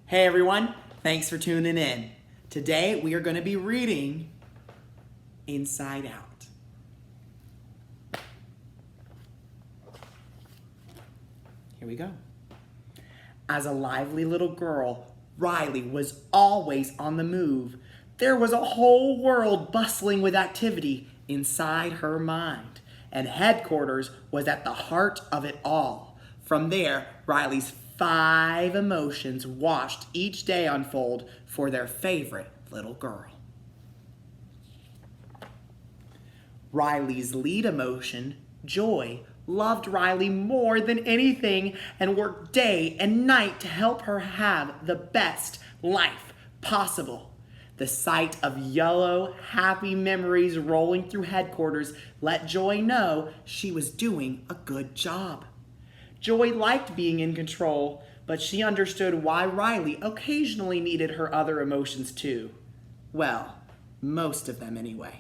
Hey everyone, thanks for tuning in. Today we are going to be reading Inside Out. Here we go. As a lively little girl, Riley was always on the move. There was a whole world bustling with activity inside her mind, and headquarters was at the heart of it all. From there, Riley's 5 emotions watched each day unfold for their favorite little girl. Riley's lead emotion, joy, loved Riley more than anything and worked day and night to help her have the best life possible. The sight of yellow, happy memories rolling through headquarters let Joy know she was doing a good job. Joy liked being in control, but she understood why Riley occasionally needed her other emotions too. Well, most of them anyway.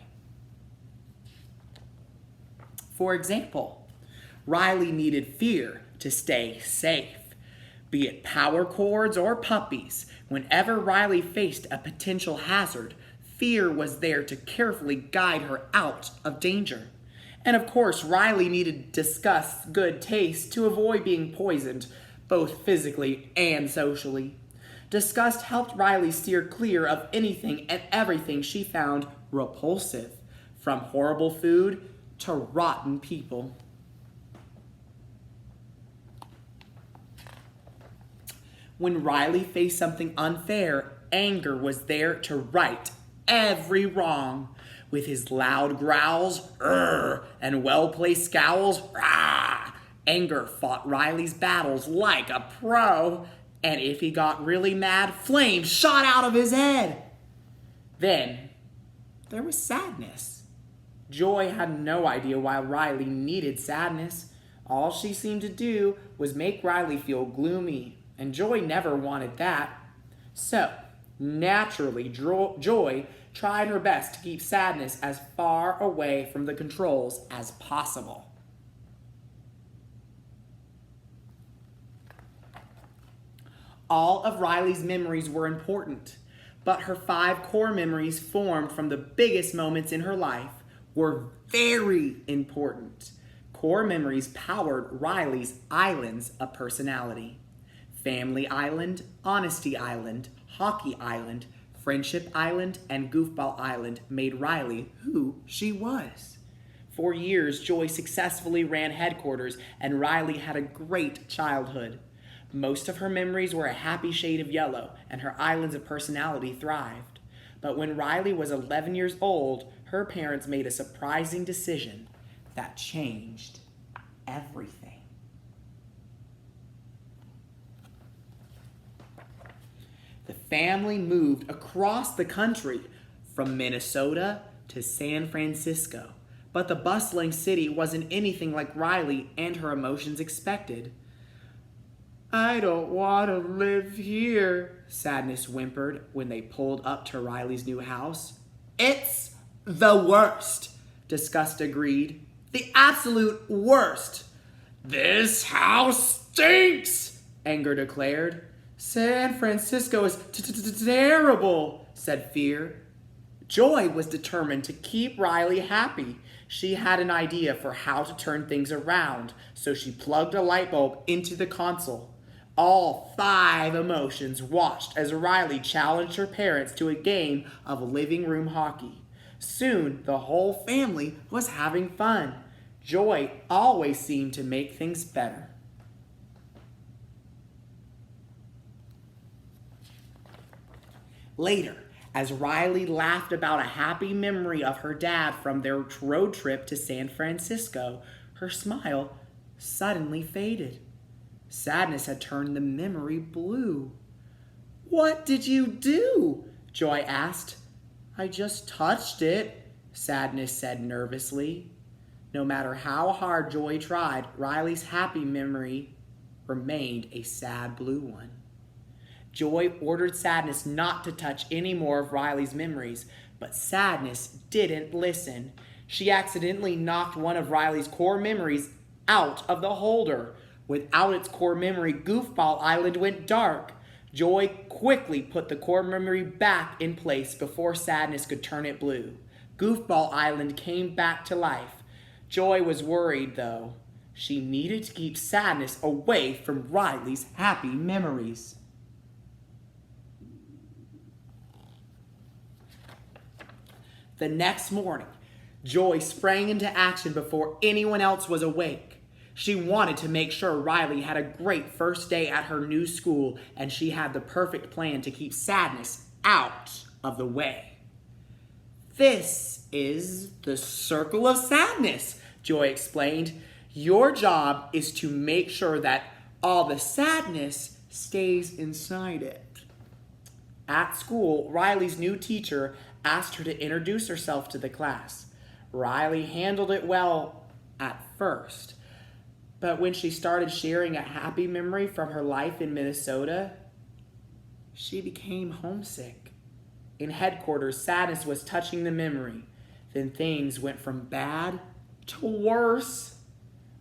For example, Riley needed fear to stay safe. Be it power cords or puppies, whenever Riley faced a potential hazard, fear was there to carefully guide her out of danger. And of course, Riley needed Disgust's good taste to avoid being poisoned, both physically and socially. Disgust helped Riley steer clear of anything and everything she found repulsive, from horrible food to rotten people. When Riley faced something unfair, anger was there to right every wrong. With his loud growls, and well-placed scowls, rah, anger fought Riley's battles like a pro. And if he got really mad, flames shot out of his head. Then there was sadness. Joy had no idea why Riley needed sadness. All she seemed to do was make Riley feel gloomy, and Joy never wanted that. So, naturally, Joy tried her best to keep sadness as far away from the controls as possible. All of Riley's memories were important, but her 5 core memories formed from the biggest moments in her life were very important. Core memories powered Riley's islands of personality. Family Island, Honesty Island, Hockey Island, Friendship Island, and Goofball Island made Riley who she was. For years, Joy successfully ran headquarters, and Riley had a great childhood. Most of her memories were a happy shade of yellow, and her islands of personality thrived. But when Riley was 11 years old, her parents made a surprising decision that changed everything. The family moved across the country from Minnesota to San Francisco, but the bustling city wasn't anything like Riley and her emotions expected. "I don't want to live here," Sadness whimpered when they pulled up to Riley's new house. "It's the worst," Disgust agreed. "The absolute worst." "This house stinks," Anger declared. "San Francisco is terrible," said Fear. Joy was determined to keep Riley happy. She had an idea for how to turn things around, so she plugged a light bulb into the console. All 5 emotions watched as Riley challenged her parents to a game of living room hockey. Soon, the whole family was having fun. Joy always seemed to make things better. Later, as Riley laughed about a happy memory of her dad from their road trip to San Francisco, her smile suddenly faded. Sadness had turned the memory blue. "What did you do?" Joy asked. "I just touched it," Sadness said nervously. No matter how hard Joy tried, Riley's happy memory remained a sad blue one. Joy ordered Sadness not to touch any more of Riley's memories, but Sadness didn't listen. She accidentally knocked one of Riley's core memories out of the holder. Without its core memory, Goofball Island went dark. Joy quickly put the core memory back in place before Sadness could turn it blue. Goofball Island came back to life. Joy was worried, though. She needed to keep Sadness away from Riley's happy memories. The next morning, Joy sprang into action before anyone else was awake. She wanted to make sure Riley had a great first day at her new school, and she had the perfect plan to keep Sadness out of the way. "This is the circle of sadness," Joy explained. "Your job is to make sure that all the sadness stays inside it." At school, Riley's new teacher asked her to introduce herself to the class. Riley handled it well at first, but when she started sharing a happy memory from her life in Minnesota, she became homesick. In headquarters, Sadness was touching the memory. Then things went from bad to worse.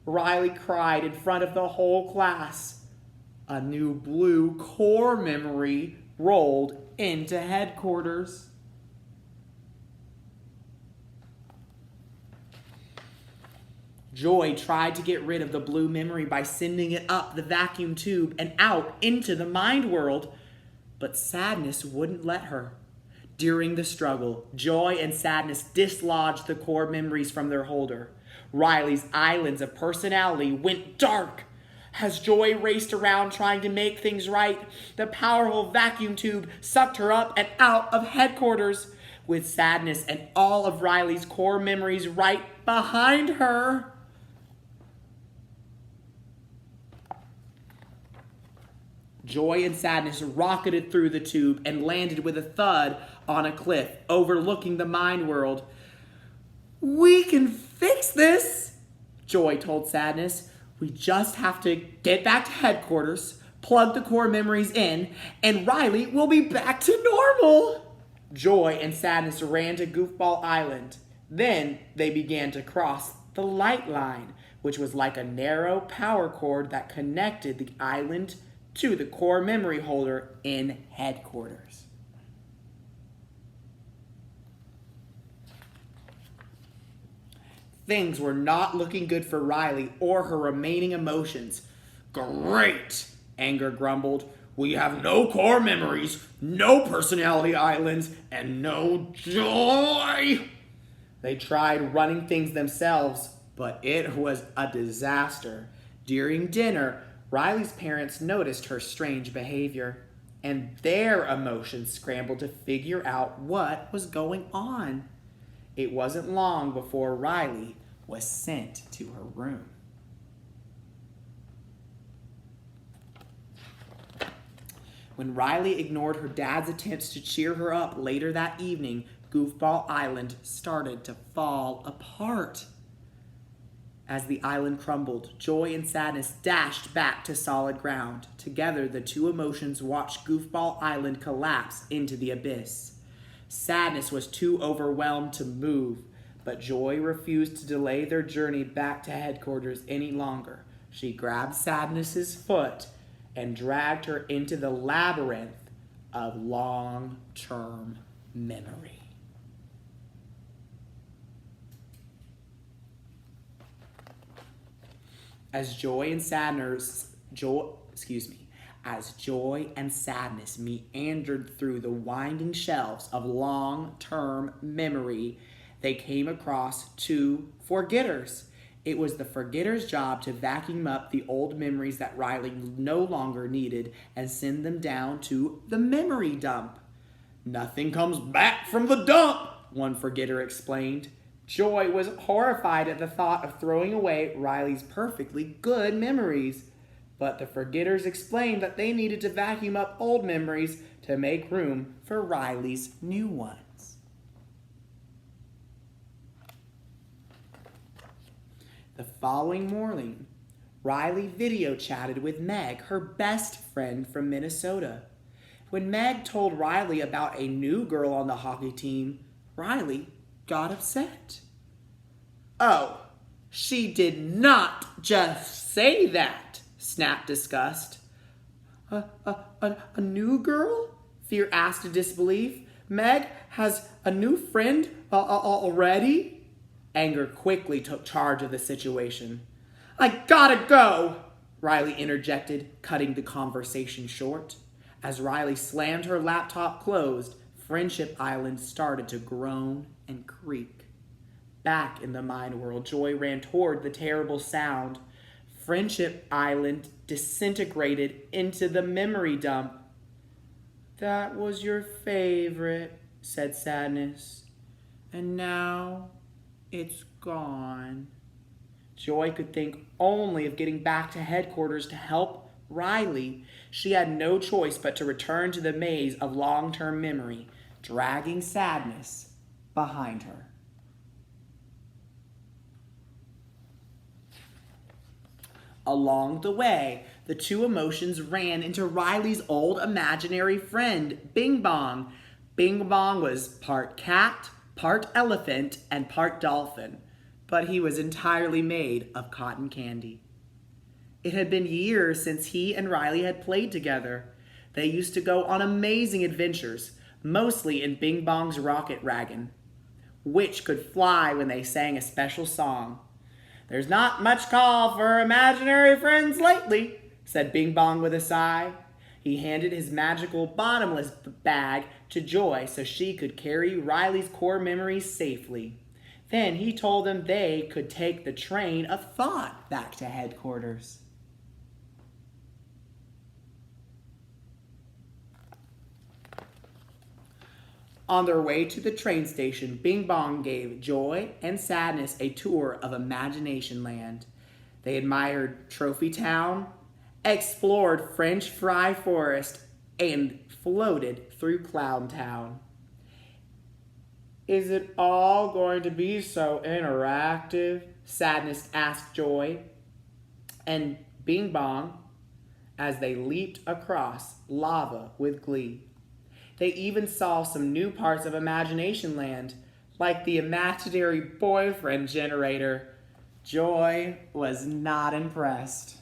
Riley cried in front of the whole class. A new blue core memory rolled into headquarters. Joy tried to get rid of the blue memory by sending it up the vacuum tube and out into the mind world, but Sadness wouldn't let her. During the struggle, Joy and Sadness dislodged the core memories from their holder. Riley's islands of personality went dark. As Joy raced around trying to make things right, the powerful vacuum tube sucked her up and out of headquarters, with Sadness and all of Riley's core memories right behind her. Joy and Sadness rocketed through the tube and landed with a thud on a cliff overlooking the mind world. "We can fix this," Joy told Sadness. "We just have to get back to headquarters, plug the core memories in, and Riley will be back to normal." Joy and Sadness ran to Goofball Island. Then they began to cross the light line, which was like a narrow power cord that connected the island to the core memory holder in headquarters. Things were not looking good for Riley or her remaining emotions. "Great," Anger grumbled. "We have no core memories, no personality islands, and no joy." They tried running things themselves, but it was a disaster. During dinner, Riley's parents noticed her strange behavior, and their emotions scrambled to figure out what was going on. It wasn't long before Riley was sent to her room. When Riley ignored her dad's attempts to cheer her up later that evening, Goofball Island started to fall apart. As the island crumbled, Joy and Sadness dashed back to solid ground. Together, the two emotions watched Goofball Island collapse into the abyss. Sadness was too overwhelmed to move, but Joy refused to delay their journey back to headquarters any longer. She grabbed Sadness's foot and dragged her into the labyrinth of long-term memory. As Joy and Sadness meandered through the winding shelves of long-term memory, they came across two forgetters. It was the forgetter's job to vacuum up the old memories that Riley no longer needed and send them down to the memory dump. "Nothing comes back from the dump," one forgetter explained. Joy was horrified at the thought of throwing away Riley's perfectly good memories. But the forgetters explained that they needed to vacuum up old memories to make room for Riley's new ones. The following morning, Riley video chatted with Meg, her best friend from Minnesota. When Meg told Riley about a new girl on the hockey team, Riley got upset. "Oh, she did not just say that," snapped Disgust. A new girl? Fear asked in disbelief. Meg has a new friend already? Anger quickly took charge of the situation. I gotta go, Riley interjected, cutting the conversation short. As Riley slammed her laptop closed, Friendship Island started to groan and creak. Back in the mind world, Joy ran toward the terrible sound. Friendship Island disintegrated into the memory dump. That was your favorite, said Sadness. And now it's gone. Joy could think only of getting back to headquarters to help Riley. She had no choice but to return to the maze of long-term memory, dragging Sadness behind her. Along the way, the two emotions ran into Riley's old imaginary friend, Bing Bong. Bing Bong was part cat, part elephant, and part dolphin, but he was entirely made of cotton candy. It had been years since he and Riley had played together. They used to go on amazing adventures, mostly in Bing Bong's rocket wagon, which could fly when they sang a special song. There's not much call for imaginary friends lately, said Bing Bong with a sigh. He handed his magical bottomless bag to Joy so she could carry Riley's core memories safely. Then he told them they could take the train of thought back to headquarters. On their way to the train station, Bing Bong gave Joy and Sadness a tour of Imagination Land. They admired Trophy Town, explored French Fry Forest, and floated through Clown Town. Is it all going to be so interactive? Sadness asked Joy and Bing Bong as they leaped across lava with glee. They even saw some new parts of Imagination Land, like the imaginary boyfriend generator. Joy was not impressed.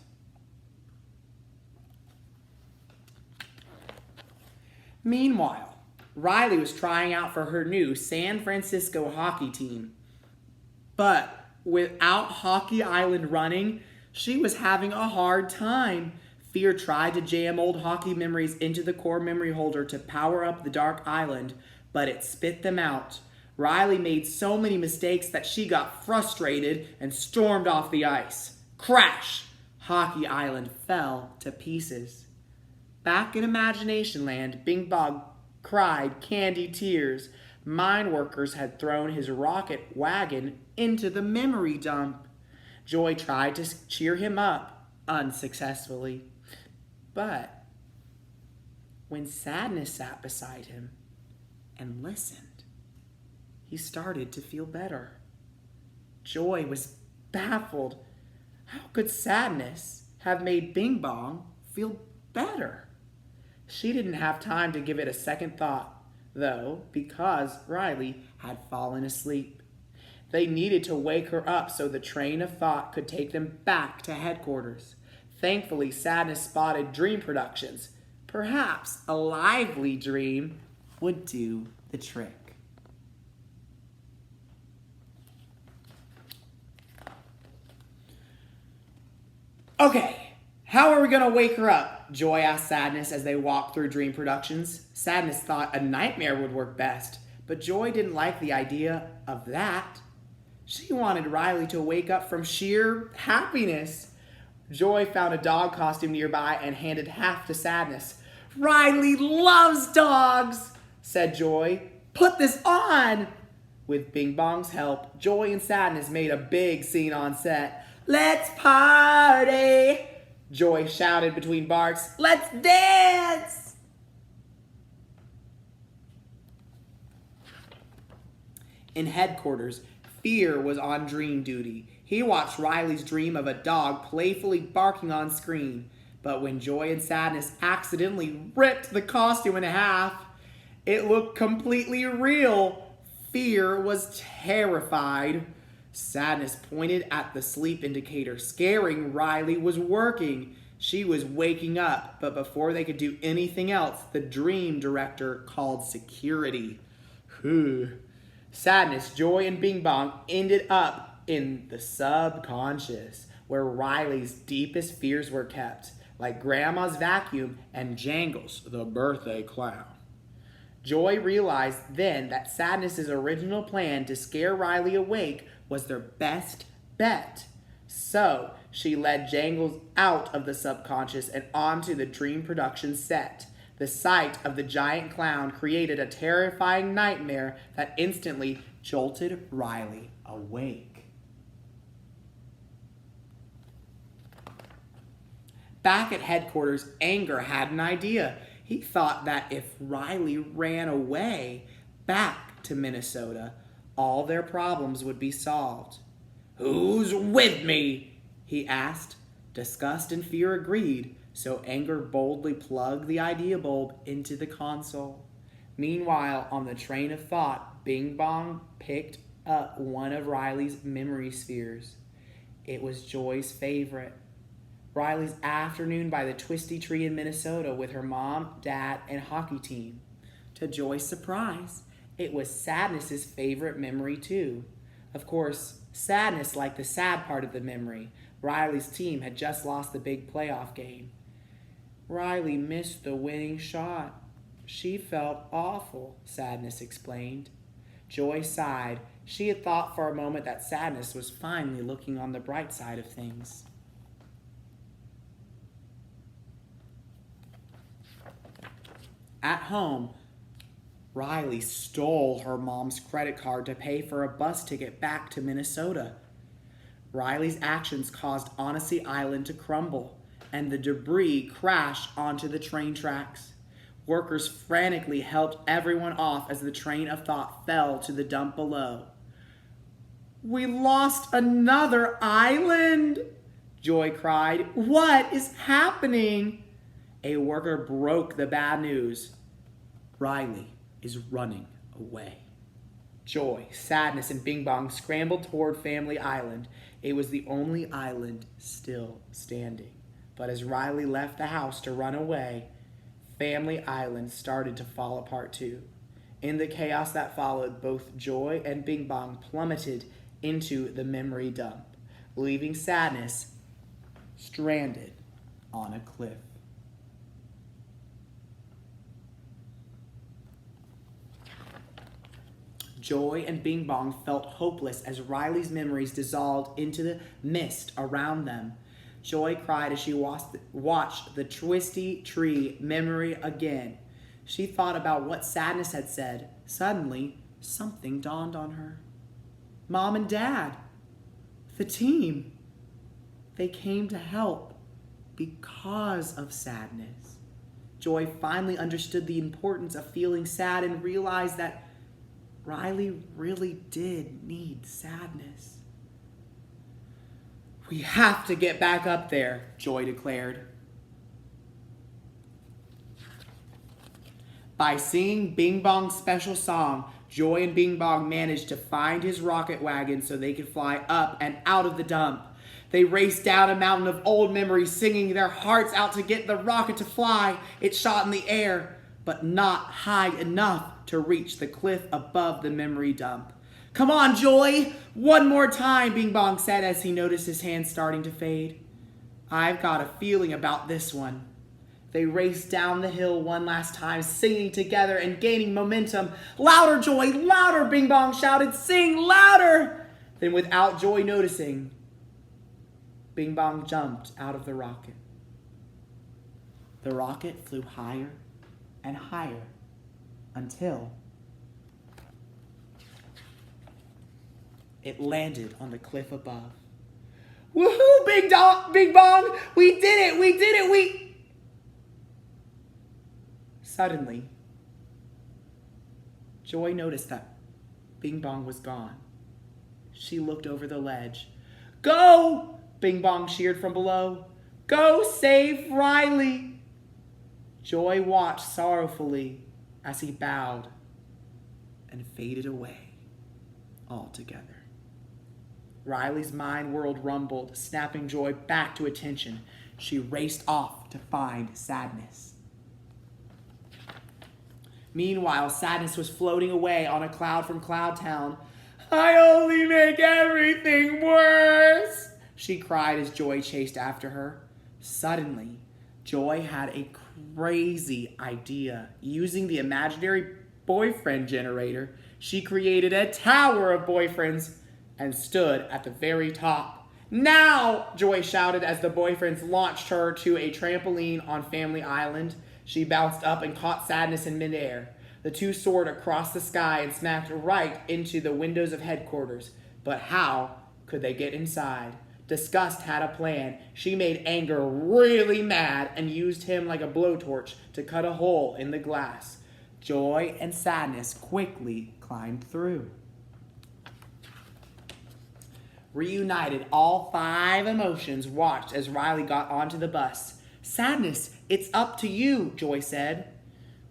Meanwhile, Riley was trying out for her new San Francisco hockey team. But without Hockey Island running, she was having a hard time. Fear tried to jam old hockey memories into the core memory holder to power up the Dark Island, but it spit them out. Riley made so many mistakes that she got frustrated and stormed off the ice. Crash! Hockey Island fell to pieces. Back in Imagination Land, Bing Bong cried candy tears. Mine workers had thrown his rocket wagon into the memory dump. Joy tried to cheer him up, unsuccessfully. But when Sadness sat beside him and listened, he started to feel better. Joy was baffled. How could Sadness have made Bing Bong feel better? She didn't have time to give it a second thought, though, because Riley had fallen asleep. They needed to wake her up so the train of thought could take them back to headquarters. Thankfully, Sadness spotted Dream Productions. Perhaps a lively dream would do the trick. Okay, how are we going to wake her up? Joy asked Sadness as they walked through Dream Productions. Sadness thought a nightmare would work best, but Joy didn't like the idea of that. She wanted Riley to wake up from sheer happiness. Joy found a dog costume nearby and handed half to Sadness. Riley loves dogs, said Joy. Put this on! With Bing Bong's help, Joy and Sadness made a big scene on set. Let's party! Joy shouted between barks. Let's dance! In headquarters, Fear was on dream duty. He watched Riley's dream of a dog playfully barking on screen. But when Joy and Sadness accidentally ripped the costume in half, it looked completely real. Fear was terrified. Sadness pointed at the sleep indicator. Scaring Riley was working. She was waking up, but before they could do anything else, the dream director called security. Whew. Sadness, Joy, and Bing Bong ended up in the subconscious, where Riley's deepest fears were kept, like Grandma's vacuum and Jangles, the birthday clown. Joy realized then that Sadness's original plan to scare Riley awake was their best bet. So she led Jangles out of the subconscious and onto the dream production set. The sight of the giant clown created a terrifying nightmare that instantly jolted Riley awake. Back at headquarters, Anger had an idea. He thought that if Riley ran away back to Minnesota, all their problems would be solved. "Who's with me?" he asked. Disgust and fear agreed, so Anger boldly plugged the idea bulb into the console. Meanwhile, on the train of thought, Bing Bong picked up one of Riley's memory spheres. It was Joy's favorite. Riley's afternoon by the Twisty Tree in Minnesota with her mom, dad, and hockey team. To Joy's surprise, it was Sadness's favorite memory too. Of course, Sadness liked the sad part of the memory. Riley's team had just lost the big playoff game. Riley missed the winning shot. She felt awful, Sadness explained. Joy sighed. She had thought for a moment that Sadness was finally looking on the bright side of things. At home, Riley stole her mom's credit card to pay for a bus ticket back to Minnesota. Riley's actions caused Honesty Island to crumble, and the debris crashed onto the train tracks. Workers frantically helped everyone off as the train of thought fell to the dump below. "We lost another island!" Joy cried. "What is happening?" A worker broke the bad news. Riley is running away. Joy, Sadness, and Bing Bong scrambled toward Family Island. It was the only island still standing. But as Riley left the house to run away, Family Island started to fall apart too. In the chaos that followed, both Joy and Bing Bong plummeted into the memory dump, leaving Sadness stranded on a cliff. Joy and Bing Bong felt hopeless as Riley's memories dissolved into the mist around them. Joy cried as she watched the Twisty Tree memory again. She thought about what Sadness had said. Suddenly, something dawned on her. Mom and Dad, the team, they came to help because of Sadness. Joy finally understood the importance of feeling sad and realized that Riley really did need Sadness. "We have to get back up there," Joy declared. By singing Bing Bong's special song, Joy and Bing Bong managed to find his rocket wagon so they could fly up and out of the dump. They raced down a mountain of old memories, singing their hearts out to get the rocket to fly. It shot in the air, but not high enough to reach the cliff above the memory dump. "Come on, Joy! One more time," Bing Bong said as he noticed his hand starting to fade. "I've got a feeling about this one." They raced down the hill one last time, singing together and gaining momentum. "Louder, Joy! Louder!" Bing Bong shouted. "Sing louder!" Then without Joy noticing, Bing Bong jumped out of the rocket. The rocket flew higher and higher until it landed on the cliff above. "Woohoo, Bing Bong! We did it! We did it! Suddenly, Joy noticed that Bing Bong was gone. She looked over the ledge. "Go!" Bing Bong cheered from below. "Go save Riley!" Joy watched sorrowfully as he bowed and faded away altogether. Riley's mind world rumbled, snapping Joy back to attention. she raced off to find Sadness. Meanwhile, Sadness was floating away on a cloud from Cloud Town. "I only make everything worse," she cried as Joy chased after her. Suddenly, Joy had a crazy idea. Using the imaginary boyfriend generator, she created a tower of boyfriends and stood at the very top. "Now!" Joy shouted as the boyfriends launched her to a trampoline on Family Island. She bounced up and caught Sadness in midair. The two soared across the sky and smacked right into the windows of headquarters. But how could they get inside? Disgust had a plan. She made Anger really mad and used him like a blowtorch to cut a hole in the glass. Joy and Sadness quickly climbed through. Reunited, all 5 emotions watched as Riley got onto the bus. "Sadness, it's up to you," Joy said.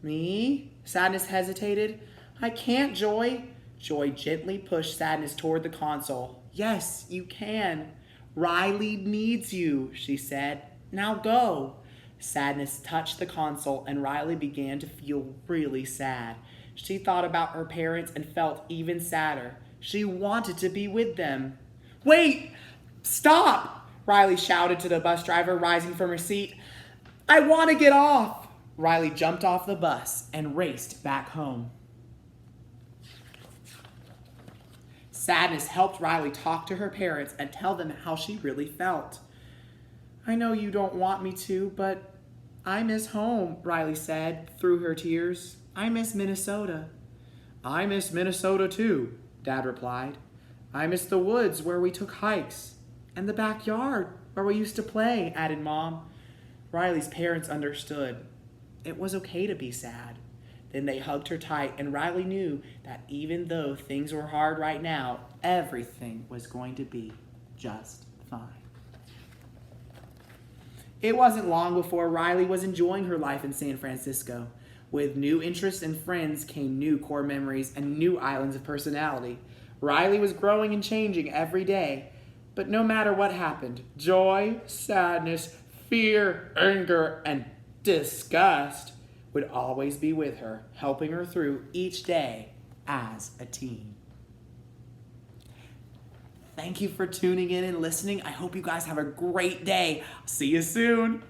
"Me?" Sadness hesitated. "I can't, Joy." Joy gently pushed Sadness toward the console. "Yes, you can. Riley needs you," she said. "Now go." Sadness touched the console and Riley began to feel really sad. She thought about her parents and felt even sadder. She wanted to be with them. "Wait! Stop!" Riley shouted to the bus driver, rising from her seat. "I want to get off." Riley jumped off the bus and raced back home. Sadness helped Riley talk to her parents and tell them how she really felt. "I know you don't want me to, but I miss home," Riley said through her tears. "I miss Minnesota." "I miss Minnesota too," Dad replied. "I miss the woods where we took hikes. And the backyard where we used to play," added Mom. Riley's parents understood. It was okay to be sad. Then they hugged her tight, and Riley knew that even though things were hard right now, everything was going to be just fine. It wasn't long before Riley was enjoying her life in San Francisco. With new interests and friends came new core memories and new islands of personality. Riley was growing and changing every day. But no matter what happened, joy, sadness, fear, anger, and disgust would always be with her, helping her through each day as a teen. Thank you for tuning in and listening. I hope you guys have a great day. See you soon.